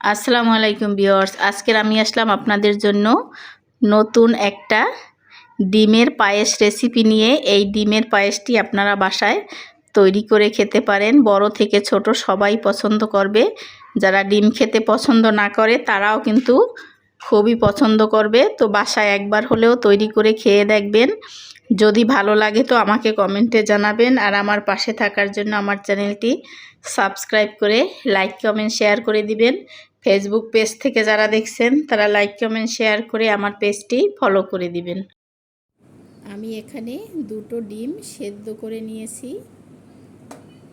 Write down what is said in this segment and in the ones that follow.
আসসালামু আলাইকুম ভিউয়ার্স, আজকের আমি আসলাম আপনাদের জন্য নতুন একটা ডিমের পায়েস রেসিপি নিয়ে। এই ডিমের পায়েসটি আপনারা বাসায় তৈরি করে খেতে পারেন। বড় থেকে ছোট সবাই পছন্দ করবে। যারা ডিম খেতে পছন্দ না করে তারাও কিন্তু খুবই পছন্দ করবে। তো বাসায় একবার হলেও তৈরি করে খেয়ে দেখবেন। যদি ভালো লাগে তো আমাকে কমেন্টে জানাবেন। আর আমার পাশে থাকার জন্য আমার চ্যানেলটি সাবস্ক্রাইব করে লাইক কমেন্ট শেয়ার করে দিবেন। ফেসবুক পেজ থেকে যারা দেখছেন তারা লাইক কমেন্ট শেয়ার করে আমার পেজটি ফলো করে দিবেন। আমি এখানে দুটো ডিম সেদ্ধ করে নিয়েছি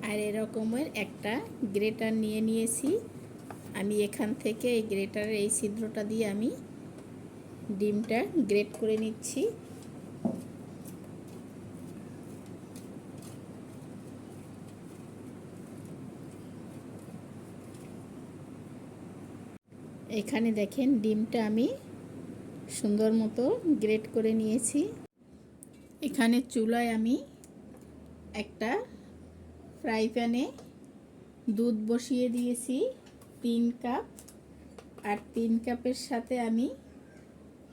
আর এরকমের একটা গ্রেটার নিয়ে নিয়েছি। আমি এখান থেকে এই গ্রেটারের এই ছিদ্রটা দিয়ে আমি ডিমটা গ্রেট করে নিচ্ছি। এখানে দেখেন ডিমটা আমি সুন্দর মতো গ্রেট করে নিয়েছি। এখানে চুলায় আমি একটা ফ্রাই প্যানে দুধ বসিয়ে দিয়েছি 3 কাপ। আর 3 কাপের সাথে আমি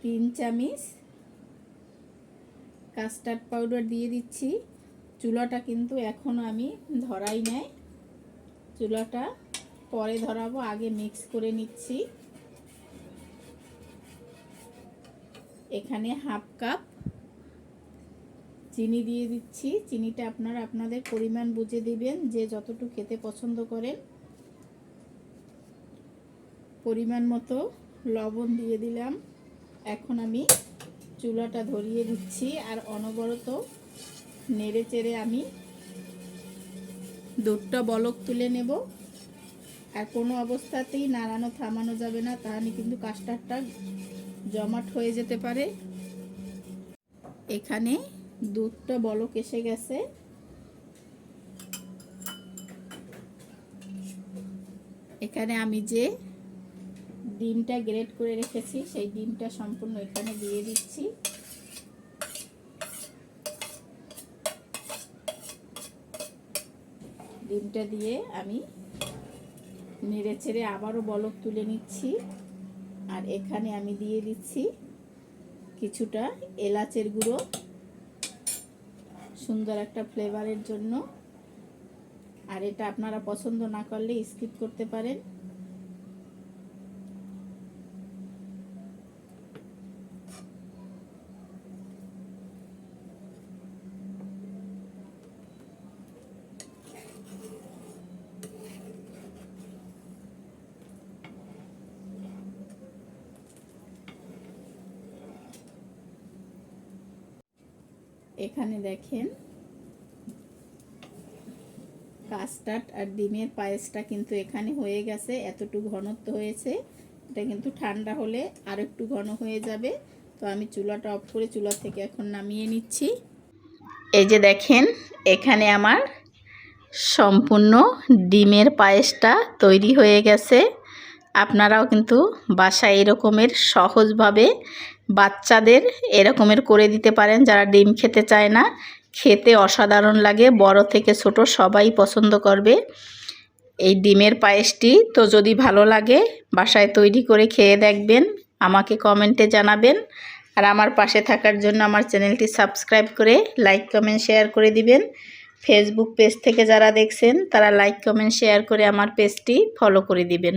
3 চামচ কাস্টার্ড পাউডার দিয়ে দিচ্ছি। চুলাটা কিন্তু এখনও আমি ধরাই নাই, চুলাটা পরে ধরাবো, আগে মিক্স করে নিচ্ছি। এখানে হাফ কাপ চিনি দিয়ে দিচ্ছি। চিনিটা আপনারা আপনাদের পরিমাণ বুঝে দিবেন, যে যতটুকু খেতে পছন্দ করেন। পরিমাণ মতো লবণ দিয়ে দিলাম। এখন আমি চুলাটা ধরিয়ে দিচ্ছি আর অনবরত নেড়ে চেড়ে আমি দুধটা বলক তুলে নেব। আর কোনো অবস্থাতেই নাড়ানো থামানো যাবে না, তাহলে কিন্তু কাস্টার্ডটা জমাট হয়ে যেতে পারে। এখানে দুধটা বলক এসে গেছে। এখানে আমি যে ডিমটা গ্রেট করে রেখেছি সেই ডিমটা সম্পূর্ণ এখানে দিয়ে দিচ্ছি। ডিমটা দিয়ে আমি নেড়ে চেড়ে আবারও বলক তুলে নিচ্ছি। আর এখানে আমি দিয়ে দিচ্ছি কিছুটা এলাচের গুঁড়ো, সুন্দর একটা ফ্লেভারের জন্য। আর এটা আপনারা পছন্দ না করলে স্কিপ করতে পারেন। এখানে দেখেন কাস্টার্ড আর ডিমের পায়েসটা কিন্তু এখানে হয়ে গেছে। এতটুকু ঘনত্ব হয়েছে। এটা কিন্তু ঠান্ডা হলে আর একটু ঘন হয়ে যাবে। তো আমি চুলাটা অফ করে চুলা থেকে এখন নামিয়ে নিচ্ছি। এই যে দেখেন এখানে আমার সম্পূর্ণ ডিমের পায়েসটা তৈরি হয়ে গেছে। আপনারাও কিন্তু বাসায় এরকমের সহজভাবে বাচ্চাদের এরকমের করে দিতে পারেন, যারা ডিম খেতে চায় না। খেতে অসাধারণ লাগে, বড় থেকে ছোট সবাই পছন্দ করবে এই ডিমের পায়েসটি। তো যদি ভালো লাগে বাসায় তৈরি করে খেয়ে দেখবেন, আমাকে কমেন্টে জানাবেন। আর আমার পাশে থাকার জন্য আমার চ্যানেলটি সাবস্ক্রাইব করে লাইক কমেন্ট শেয়ার করে দিবেন। ফেসবুক পেজ থেকে যারা দেখছেন তারা লাইক কমেন্ট শেয়ার করে আমার পেজটি ফলো করে দিবেন।